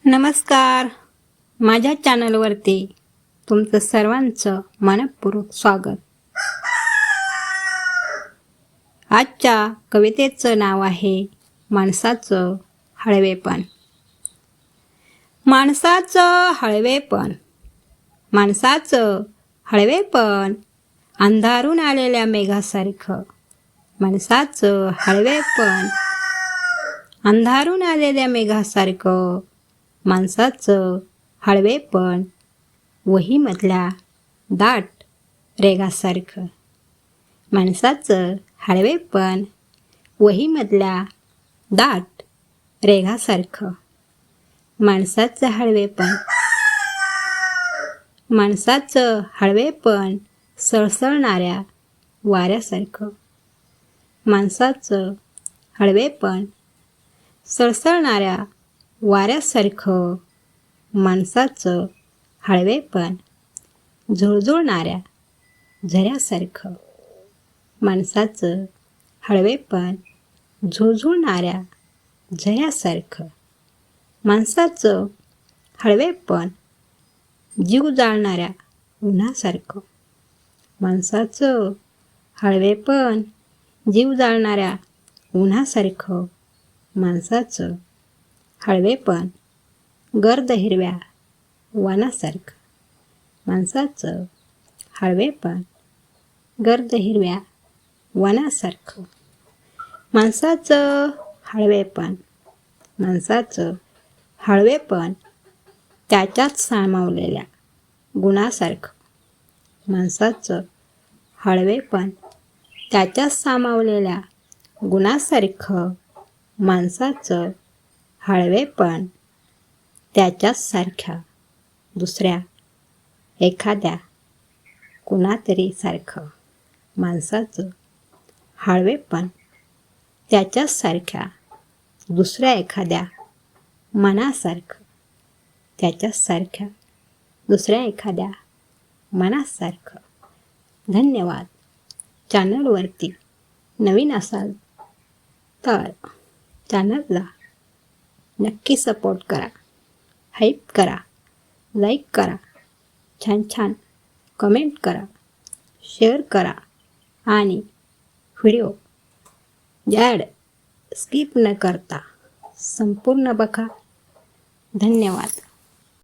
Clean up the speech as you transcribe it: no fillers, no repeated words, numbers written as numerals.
नमस्कार. माझ्या चॅनलवरती तुमचं सर्वांचं मनपूर्वक स्वागत. आजच्या कवितेचं नाव आहे माणसाचं हळवेपण. माणसाचं हळवेपण, माणसाचं हळवेपण, अंधारून आलेल्या मेघासारखं. माणसाचं हळवेपण, अंधारून आलेल्या मेघासारखं. माणसाचं हळवेपण, वहीमधल्या दाट रेघासारखं. माणसाचं हळवेपण, वहीमधल्या दाट रेघासारखं. माणसाचं हळवेपण, माणसाचं हळवेपण, सळसळणाऱ्या वाऱ्यासारखं. माणसाचं हळवेपण, सळसळणाऱ्या वाऱ्यासारखं. माणसाचं हळवेपण, झुळझुळणाऱ्या झऱ्यासारखं. माणसाचं हळवेपण, झुळझुळणाऱ्या झऱ्यासारखं. माणसाचं हळवेपण, जीव जाळणाऱ्या उन्हासारखं. माणसाचं हळवेपण, जीव जाळणाऱ्या उन्हासारखं. माणसाचं हळवेपण, गर्द हिरव्या वनासारखं. माणसाचं हळवेपण, गर्द हिरव्या वनासारखं. माणसाचं हळवेपण, माणसाचं हळवेपण, त्याच्यात सामावलेल्या गुणासारखं. माणसाचं हळवेपण, त्याच्यात सामावलेल्या गुणासारखं. माणसाचं हळवेपण, त्याच्याच सारख्या दुसऱ्या एखाद्या कुणातरी सारखं. माणसाचं हळवेपण, त्याच्याच सारख्या दुसऱ्या एखाद्या मनासारखं. त्याच्याच सारख्या दुसऱ्या एखाद्या मनासारखं. धन्यवाद. चॅनलवरती नवीन असाल तर चॅनलला नक्की सपोर्ट करा, हाईप करा, लाईक करा, छान छान कमेंट करा, शेअर करा आणि व्हिडिओ ॲड स्किप न करता संपूर्ण बघा. धन्यवाद.